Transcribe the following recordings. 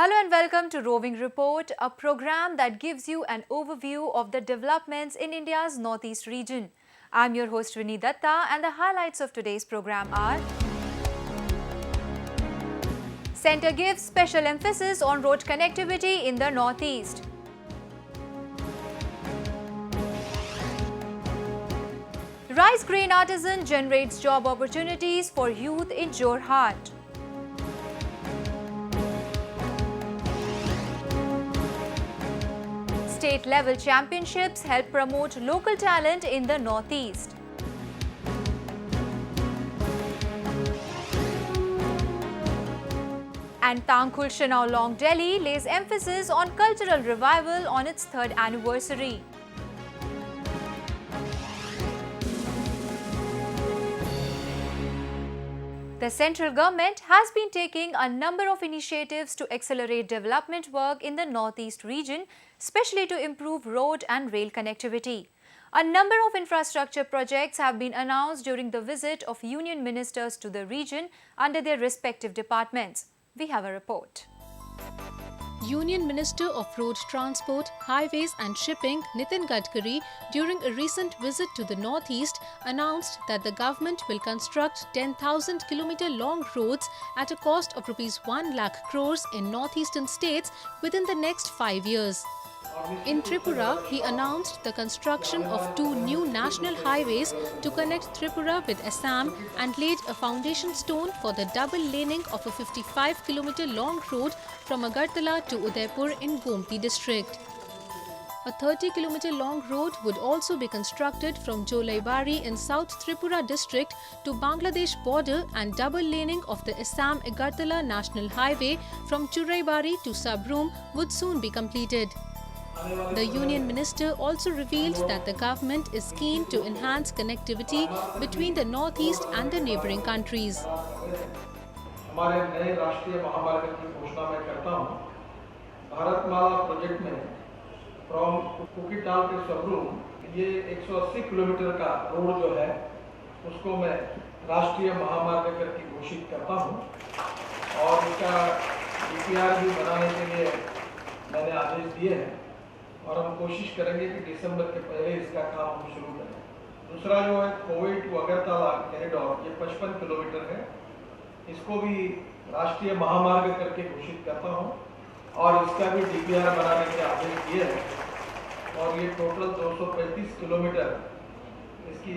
Hello and welcome to Roving Report, a program that gives you an overview of the developments in India's northeast region. I'm your host Vinny Datta and the highlights of today's program are: Centre gives special emphasis on road connectivity in the northeast. Rice grain artisan generates job opportunities for youth in Jorhat. State-level championships help promote local talent in the northeast. And Tangkhul Shinaw Long Delhi lays emphasis on cultural revival on its 3rd anniversary. The central government has been taking a number of initiatives to accelerate development work in the northeast region, especially to improve road and rail connectivity. A number of infrastructure projects have been announced during the visit of union ministers to the region under their respective departments. We have a report. Union Minister of Road Transport, Highways and Shipping Nitin Gadkari, during a recent visit to the northeast, announced that the government will construct 10,000 km-long roads at a cost of ₹1 lakh crores in northeastern states within the next 5 years. In Tripura, he announced the construction of 2 new national highways to connect Tripura with Assam and laid a foundation stone for the double laning of a 55 km-long road from Agartala to Udaipur in Gomti district. A 30 km-long road would also be constructed from Jolaibari in South Tripura district to Bangladesh border, and double laning of the Assam-Agartala National Highway from Churaibari to Sabroom would soon be completed. The Union Minister also revealed that the government is keen to enhance connectivity between the northeast and the neighbouring countries. हमारे नए राष्ट्रीय महामार्ग की घोषणा मैं करता हूं। Bharatmala project में फ्रॉम कुकीटाल टू सबरूम ये 180 किलोमीटर का रोड जो है उसको मैं राष्ट्रीय महामार्ग करके घोषित करता हूं और इसका डीपीआर भी बनाने के लिए मैंने आदेश दिए हैं और हम कोशिश करेंगे कि दिसंबर के पहले इसका काम हम शुरू करें। दूसरा जो है कोवे टू अगरतला कॉरिडोर, ये 55 किलोमीटर है, इसको भी राष्ट्रीय महामार्ग करके घोषित करता हूं और इसका भी डीपीआर बनाने के आदेश दिए हैं और ये टोटल 235 किलोमीटर, इसकी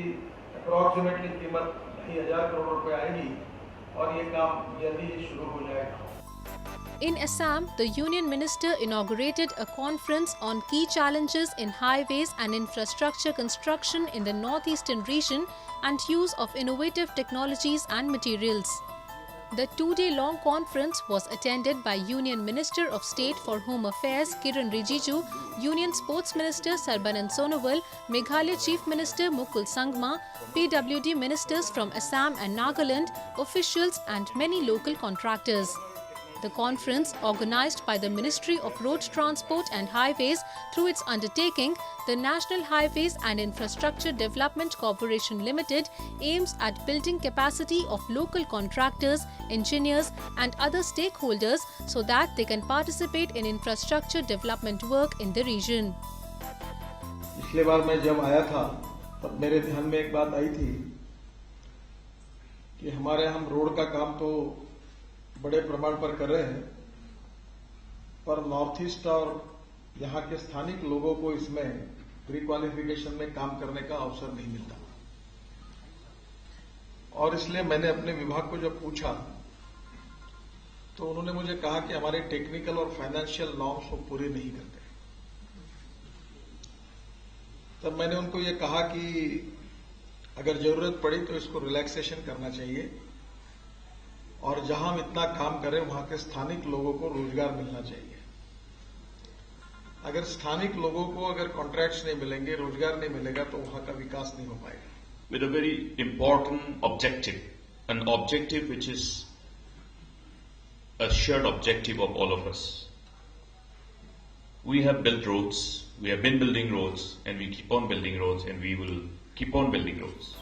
अप्रॉक्सीमेटली कीमत 2,000 करोड़ रुपए आएगी और ये काम जल्दी शुरू हो जाएगा। In Assam, the Union Minister inaugurated a conference on key challenges in highways and infrastructure construction in the northeastern region and use of innovative technologies and materials. The 2-day-long conference was attended by Union Minister of State for Home Affairs Kiran Rijiju, Union Sports Minister Sarbanan Sonowal, Meghalaya Chief Minister Mukul Sangma, PWD ministers from Assam and Nagaland, officials and many local contractors. The conference, organized by the Ministry of Road Transport and Highways through its undertaking, the National Highways and Infrastructure Development Corporation Limited, aims at building capacity of local contractors, engineers and other stakeholders so that they can participate in infrastructure development work in the region. पिछले बार मैं जब आया था तब मेरे ध्यान में एक बात आई थी कि हमारे हम रोड का काम तो बड़े प्रमाण पर कर रहे हैं, पर नॉर्थ ईस्ट और यहां के स्थानिक लोगों को इसमें प्री क्वालिफिकेशन में काम करने का अवसर नहीं मिलता और इसलिए मैंने अपने विभाग को जब पूछा तो उन्होंने मुझे कहा कि हमारे टेक्निकल और फाइनेंशियल नॉर्म्स वो पूरे नहीं करते। तब मैंने उनको ये कहा कि अगर जरूरत पड़ी तो इसको रिलैक्सेशन करना चाहिए और जहां हम इतना काम करें वहां के स्थानिक लोगों को रोजगार मिलना चाहिए। अगर स्थानिक लोगों को अगर कॉन्ट्रैक्ट्स नहीं मिलेंगे, रोजगार नहीं मिलेगा तो वहां का विकास नहीं हो पाएगा। With a very important objective, an objective which is a shared objective of all of us. We have built roads, we have been building roads, and we keep on building roads, and we will keep on building roads.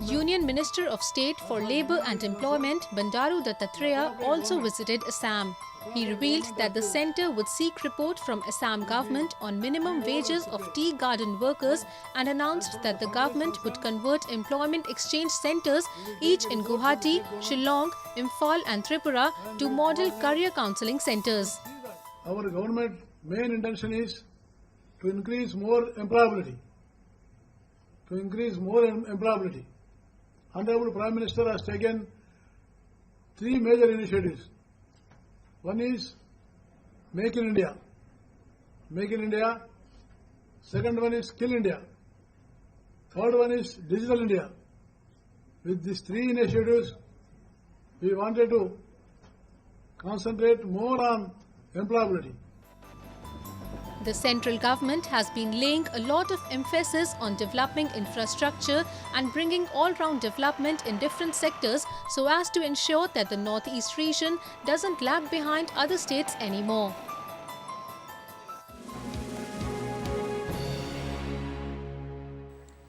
Union Minister of State for Labour and Employment Bandaru Dattatreya also visited Assam. He revealed that the centre would seek report from Assam government on minimum wages of tea garden workers and announced that the government would convert employment exchange centres, each in Guwahati, Shillong, Imphal and Tripura, to model career counselling centres. Our government main intention is to increase more employability. Honorable Prime Minister has taken 3 major initiatives. One is Make in India. Second one is Skill India. Third one is Digital India. With these 3 initiatives, we wanted to concentrate more on employability. The central government has been laying a lot of emphasis on developing infrastructure and bringing all-round development in different sectors so as to ensure that the Northeast region doesn't lag behind other states anymore.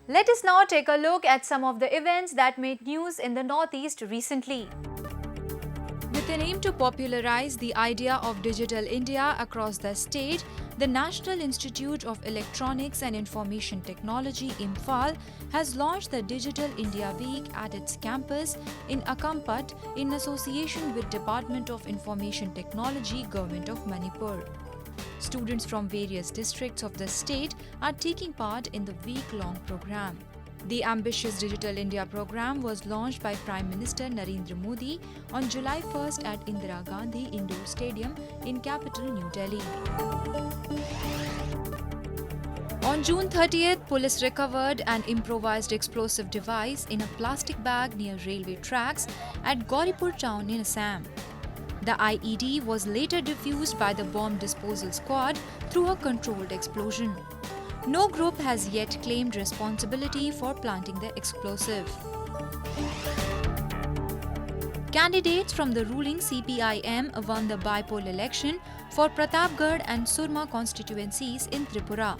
Let us now take a look at some of the events that made news in the Northeast recently. With an aim to popularize the idea of Digital India across the state, the National Institute of Electronics and Information Technology, Imphal, has launched the Digital India Week at its campus in Akampat in association with Department of Information Technology, Government of Manipur. Students from various districts of the state are taking part in the week-long program. The ambitious Digital India program was launched by Prime Minister Narendra Modi on July 1st at Indira Gandhi Indoor Stadium in capital New Delhi. On June 30th, police recovered an improvised explosive device in a plastic bag near railway tracks at Gauripur town in Assam. The IED was later defused by the bomb disposal squad through a controlled explosion. No group has yet claimed responsibility for planting the explosive. Candidates from the ruling CPIM won the by-poll election for Pratapgarh and Surma constituencies in Tripura.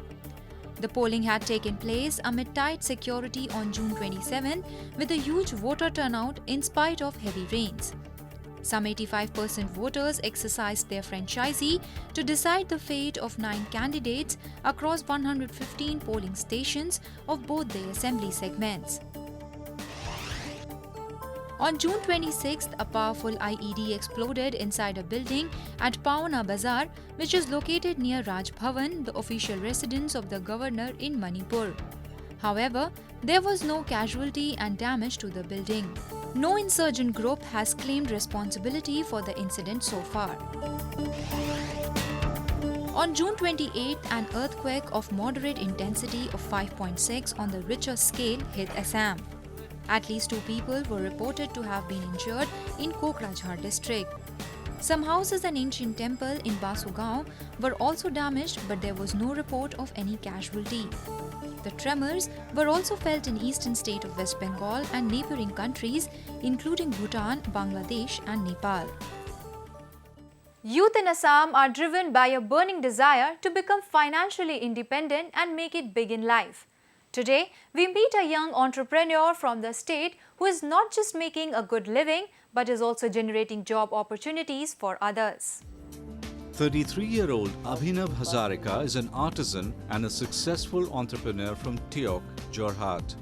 The polling had taken place amid tight security on June 27 with a huge voter turnout in spite of heavy rains. Some 85% voters exercised their franchisee to decide the fate of 9 candidates across 115 polling stations of both the assembly segments. On June 26th, a powerful IED exploded inside a building at Pawana Bazar, which is located near Raj Bhavan, the official residence of the governor in Manipur. However, there was no casualty and damage to the building. No insurgent group has claimed responsibility for the incident so far. On June 28, an earthquake of moderate intensity of 5.6 on the Richter scale hit Assam. At least 2 people were reported to have been injured in Kokrajhar district. Some houses and ancient temple in Basugao were also damaged, but there was no report of any casualty. The tremors were also felt in eastern state of West Bengal and neighboring countries, including Bhutan, Bangladesh and Nepal. Youth in Assam are driven by a burning desire to become financially independent and make it big in life. Today, we meet a young entrepreneur from the state who is not just making a good living, but is also generating job opportunities for others. 33-year-old Abhinav Hazarika is an artisan and a successful entrepreneur from Tiok, Jorhat.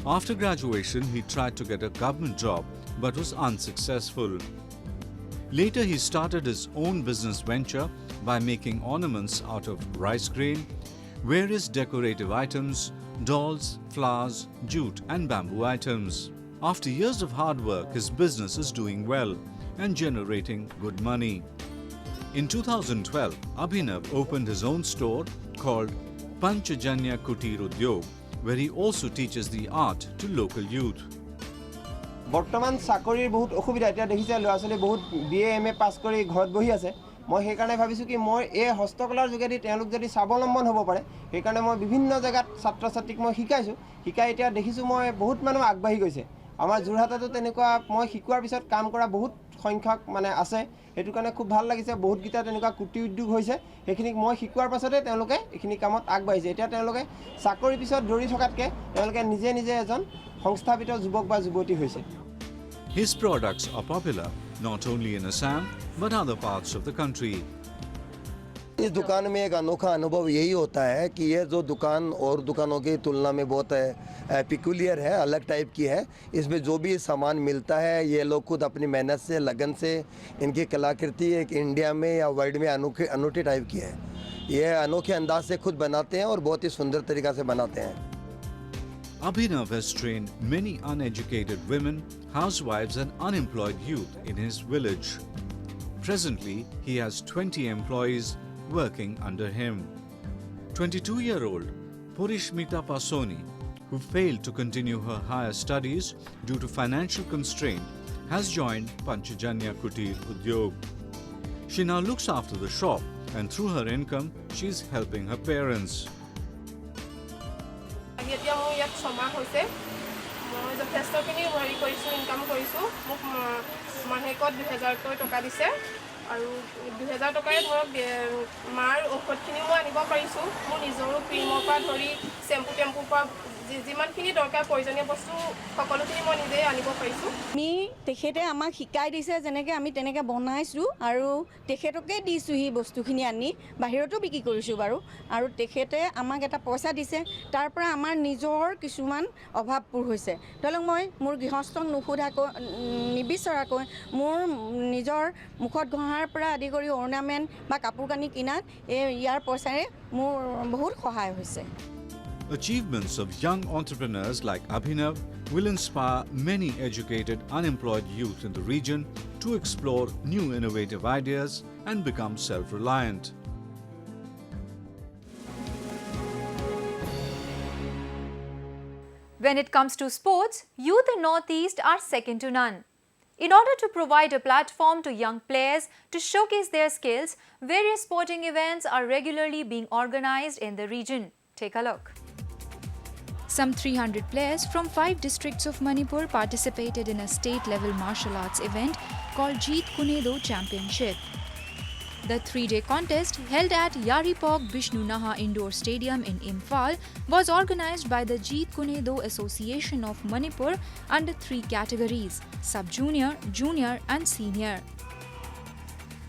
After graduation, he tried to get a government job but was unsuccessful. Later, he started his own business venture by making ornaments out of rice grain, various decorative items, dolls, flowers, jute and bamboo items. After years of hard work, his business is doing well and generating good money. In 2012, Abhinav opened his own store called Panchajanya Kutir Udyog, where he also teaches the art to local youth. বৰ্তমান চাকৰিৰ বহুত অসুবিধা এতিয়া দেখিছে ল'ৰা-ছোৱালী বহুত BA MA পাছ কৰি ঘৰত বহি আছে মই সেই কাৰণে ভাবিছো কি মই এই হস্তকলাৰ যোগেদি তেওঁলোক যদি স্বাৱলম্বন হ'ব পাৰে সেই কাৰণে মই বিভিন্ন জায়গাত ছাত্ৰ-ছাত্ৰীক মই শিকাইছো শিকাই এতিয়া দেখিছো মই বহুত মানুহ আগবাঢ়ি গৈছে আমাৰ যোৰহাটতো তেনেকুৱা মই শিকোৱাৰ পিছত কাম কৰা বহুত সংখ্যক মানে আছে হেতু কাৰণে খুব ভাল লাগিছে বহুত গিটা তেনেকুৱা কুটি উদ্যোগ হৈছে সেইখিনি মই শিকোৱাৰ পাছতে তেওঁলোকে এইখিনি কামত আগবাঢ়িছে এতিয়া তেওঁলোকে চাকৰি পিছত দৌৰি থকাতকে তেওঁলোকে নিজে নিজে এজন সংস্থাপিত যুৱক বা যুৱতী হৈছে। His products are popular not only in Assam but other parts of the country. इस दुकान में एक अनोखा अनुभव यही होता है कि ये जो दुकान और दुकानों की तुलना में बहुत पिकुलियर है, अलग टाइप की है। इसमें जो भी सामान मिलता है ये लोग खुद अपनी मेहनत से, लगन से, इनकी कलाकृति एक इंडिया में या वर्ल्ड में अनोखी टाइप की है। ये अनोखे अंदाज से खुद बनाते हैं और बहुत ही सुंदर तरीक़ा से बनाते हैं। Abhinav has trained many uneducated women, housewives and unemployed youth in his village. Presently, he has 20 employees working under him. 22-year-old Purishmita Pasoni, who failed to continue her higher studies due to financial constraint, has joined Panchajanya Kutir Udyog. She now looks after the shop and through her income, she is helping her parents. আৰু 2000 টকাৰে ধৰক মাৰ ঔষধখিনি মই আনিব পাৰিছোঁ। মোৰ নিজৰো ক্ৰীমৰ পৰা ধৰি চেম্পু টেম্পুৰ পৰা যিমানখিনি দৰকাৰ প্ৰয়োজনীয় বস্তু সকলোখিনি মই নিজেই আনিব পাৰিছোঁ। তেখেতে আমাক শিকাই দিছে যেনেকৈ আমি তেনেকৈ বনাইছোঁ আৰু তেখেতকে দিছোঁ সেই বস্তুখিনি আনি বাহিৰতো বিক্ৰী কৰিছোঁ বাৰু। আৰু তেখেতে আমাক এটা পইচা দিছে, তাৰ পৰা আমাৰ নিজৰ কিছুমান অভাৱ পূৰ হৈছে। ধৰি লওক মই মোৰ গৃহস্থক নুসুধাকৈ নিবিচৰাকৈ মোৰ নিজৰ মুখত ঘঁহাৰ পৰা আদি কৰি অৰ্ণামেণ্ট বা কাপোৰ কানি কিনাত ইয়াৰ পইচাৰে মোৰ বহুত সহায় হৈছে। Achievements of young entrepreneurs like Abhinav will inspire many educated unemployed youth in the region to explore new innovative ideas and become self-reliant. When it comes to sports, youth in Northeast are second to none. In order to provide a platform to young players to showcase their skills, various sporting events are regularly being organized in the region. Take a look. Some 300 players from 5 districts of Manipur participated in a state-level martial arts event called Jeet Kunedo Championship. The 3-day contest, held at Yaripok Bishnu Naha Indoor Stadium in Imphal, was organized by the Jeet Kunedo Association of Manipur under 3 categories: sub-junior, junior and senior.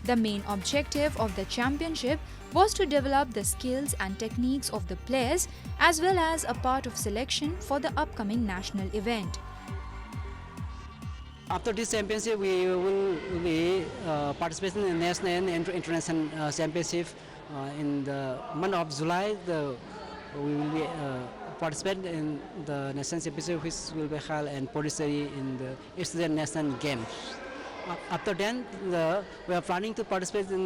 The main objective of the championship was to develop the skills and techniques of the players as well as a part of selection for the upcoming national event. After this championship, we will be participating in national and international championship in the month of July. We will be participate in the national championship, which will be held in Pondicherry in the Asian National Games. After then, we are planning to participate in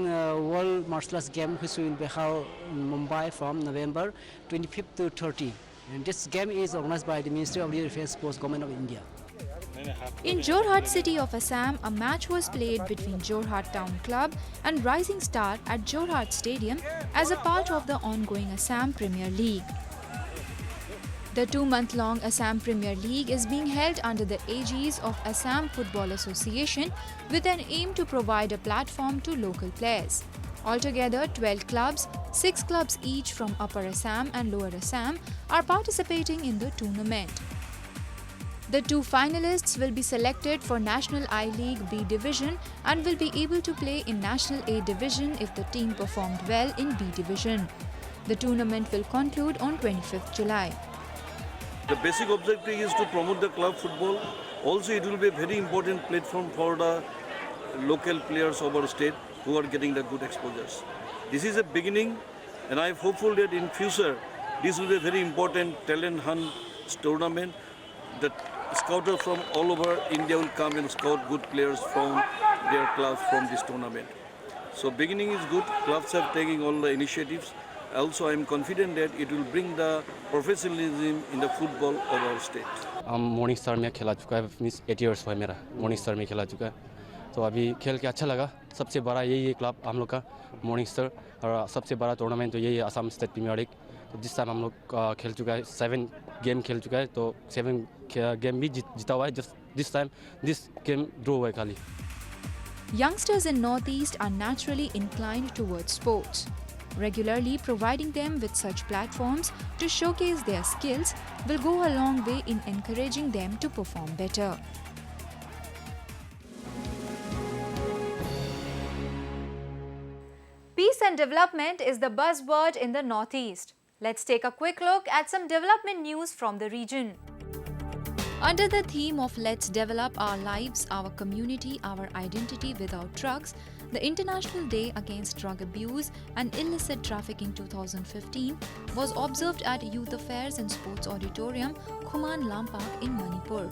World Martial Arts Game, which will be held in Mumbai from November 25th to 30th. And this game is organized by the Ministry of Youth Affairs, Sports, Government of India. In Jorhat city of Assam, a match was played between Jorhat Town Club and Rising Star at Jorhat Stadium as a part of the ongoing Assam Premier League. The 2-month-long Assam Premier League is being held under the aegis of Assam Football Association with an aim to provide a platform to local players. Altogether, 12 clubs, 6 clubs each from Upper Assam and Lower Assam, are participating in the tournament. The 2 finalists will be selected for National I-League B Division and will be able to play in National A Division if the team performed well in B Division. The tournament will conclude on 25th July. The basic objective is to promote the club football. Also, it will be a very important platform for the local players of our state who are getting the good exposures. This is a beginning, and I am hopeful that in future, this will be a very important talent hunt tournament. The scouters from all over India will come and scout good players from their clubs from this tournament. So beginning is good. Clubs are taking all the initiatives. Also, I am confident that it will bring the professionalism in the football of our state. Morning star में खेला चुका है, means 8 years हुआ मेरा morning star में खेला चुका है। तो अभी खेल के अच्छा लगा। सबसे बड़ा यही है क्लब हम लोग का मॉर्निंग स्टार, और सबसे बड़ा टूर्नामेंट तो यही है असम स्टेट प्रीमियर लीग। तो जिस टाइम हम लोग खेल चुका है 7 गेम खेल चुका है, तो 7 गेम भी जीता हुआ है। This time this game draw हुआ है खाली। Youngsters in Northeast are naturally inclined towards sports. Regularly providing them with such platforms to showcase their skills will go a long way in encouraging them to perform better. Peace and development is the buzzword in the Northeast. Let's take a quick look at some development news from the region. Under the theme of Let's Develop Our Lives, Our Community, Our Identity Without Drugs, the International Day Against Drug Abuse and Illicit Trafficking 2015 was observed at Youth Affairs and Sports Auditorium, Khuman Lampak in Manipur.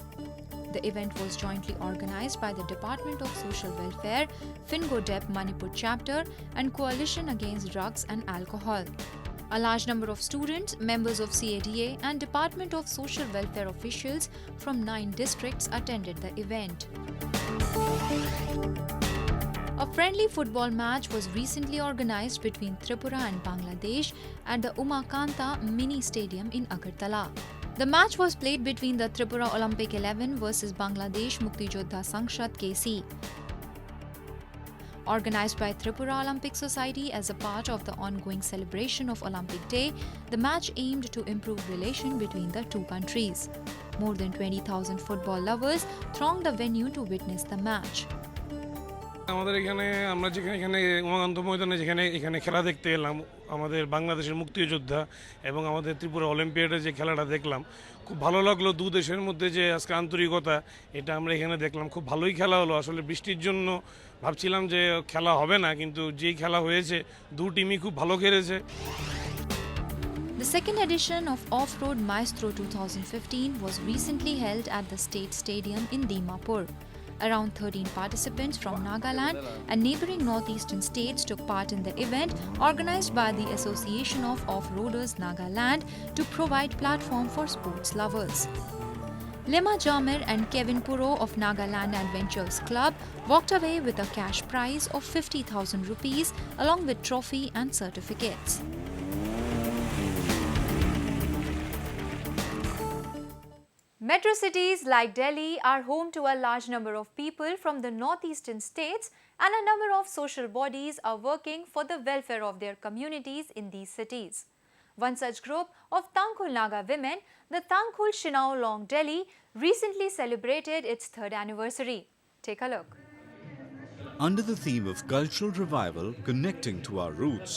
The event was jointly organized by the Department of Social Welfare, FinGoDep Manipur Chapter and Coalition Against Drugs and Alcohol. A large number of students, members of CADA and Department of Social Welfare officials from 9 districts attended the event. A friendly football match was recently organized between Tripura and Bangladesh at the Umakanta Mini Stadium in Agartala. The match was played between the Tripura Olympic 11 versus Bangladesh Muktijodha Sangshat KC. Organized by Tripura Olympic Society as a part of the ongoing celebration of Olympic Day, the match aimed to improve relation between the two countries. More than 20,000 football lovers thronged the venue to witness the match. আমাদের এখানে আমরা যেখানে উমাকান্ত ময়দানে যেখানে খেলা দেখতে এলাম আমাদের বাংলাদেশের মুক্তিযোদ্ধা এবং আমাদের ত্রিপুরা অলিম্পিয়াডে যে খেলাটা দেখলাম খুব ভালো লাগলো দুই দেশের মধ্যে যে আজকে আন্তরিকতা এটা আমরা এখানে দেখলাম খুব ভালোই খেলা হলো আসলে বৃষ্টির জন্য ভাবছিলাম যে খেলা হবে না কিন্তু যেই খেলা হয়েছে দুই টিমই খুব ভালো খেলেছে The second edition of Off-Road Maestro 2015 was recently held at the State Stadium in Dimapur. Around 13 participants from Nagaland and neighboring northeastern states took part in the event organized by the Association of Off-Roaders Nagaland to provide platform for sports lovers. Lema Jamir and Kevin Puro of Nagaland Adventures Club walked away with a cash prize of 50,000 rupees along with trophy and certificates. Metro cities like Delhi are home to a large number of people from the northeastern states, and a number of social bodies are working for the welfare of their communities in these cities. One such group of Tangkhul Naga women, the Tangkhul Shinau Long Delhi, recently celebrated its 3rd anniversary. Take a look. Under the theme of cultural revival connecting to our roots,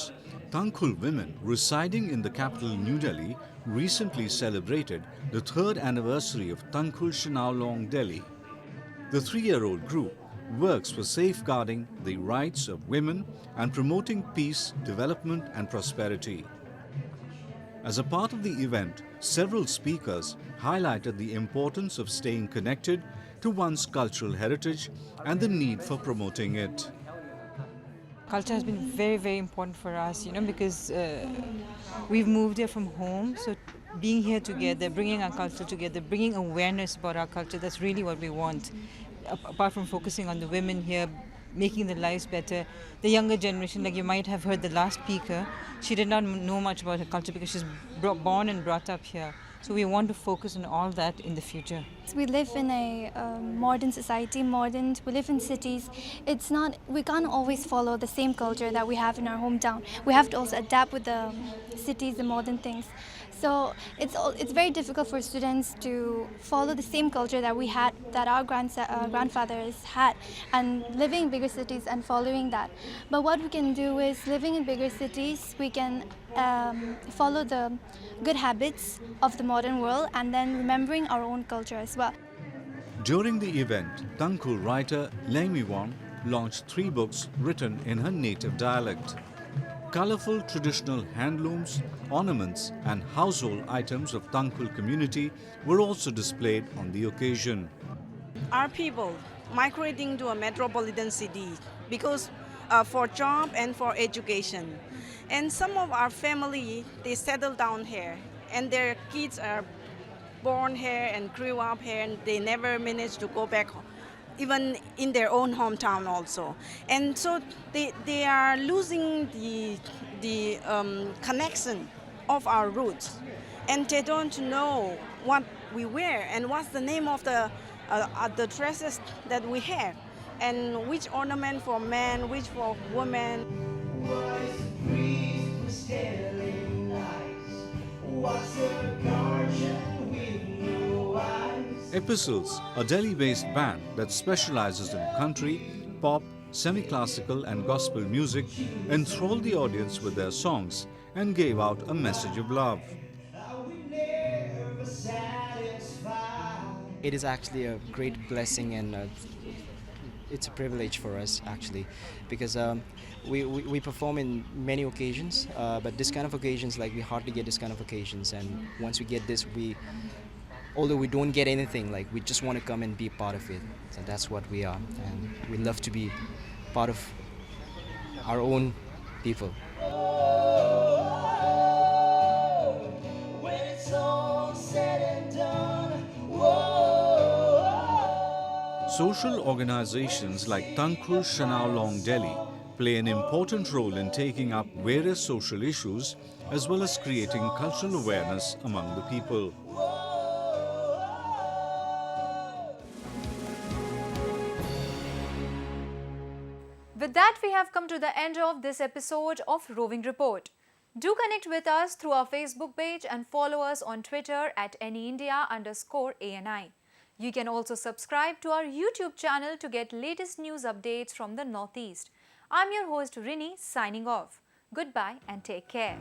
Tangkhul women residing in the capital New Delhi recently celebrated the 3rd anniversary of Tangkhul Shinau Long Delhi. The 3-year-old group works for safeguarding the rights of women and promoting peace, development and prosperity. As a part of the event, several speakers highlighted the importance of staying connected to one's cultural heritage and the need for promoting it. Culture has been very, very important for us, because we've moved here from home. So being here together, bringing our culture together, bringing awareness about our culture, that's really what we want. Apart from focusing on the women here, making their lives better, the younger generation, like you might have heard the last speaker, she did not know much about her culture because she's born and brought up here. So we want to focus on all that in the future. We live in a modern society, we live in cities. We can't always follow the same culture that we have in our hometown. We have to also adapt with the cities, the modern things. So it's very difficult for students to follow the same culture that our grandfathers had, and living in bigger cities and following that. But what we can do is, living in bigger cities, we can follow the good habits of the modern world and then remembering our own culture as well. During the event, Tangkhul writer Lemi Wong launched 3 books written in her native dialect. Colorful traditional handlooms, ornaments and household items of Tangkhul community were also displayed on the occasion. Our people migrating to a metropolitan city because for job and for education. And some of our family, they settle down here and their kids are born here and grew up here and they never managed to go back home, even in their own hometown also. And so they are losing the connection of our roots, and they don't know what we wear and what's the name of the dresses that we have, and which ornament for men, which for women. telling lies. What's the caution with your eyes? Epistles, a Delhi-based band that specializes in country, pop, semi-classical and gospel music, enthralled the audience with their songs and gave out a message of love. It is actually a great blessing, and it's a privilege for us actually, because we perform in many occasions, but this kind of occasions, like, we hardly get this kind of occasions, and once we get this, although we don't get anything, like, we just want to come and be part of it. So that's what we are, and we love to be part of our own people. When it's all said and done, Social organizations like Tankur Shanao Long Delhi play an important role in taking up various social issues as well as creating cultural awareness among the people. With that, we have come to the end of this episode of Roving Report. Do connect with us through our Facebook page and follow us on Twitter at anyindia_ANI. You can also subscribe to our YouTube channel to get latest news updates from the Northeast. I'm your host Rini, signing off. Goodbye and take care.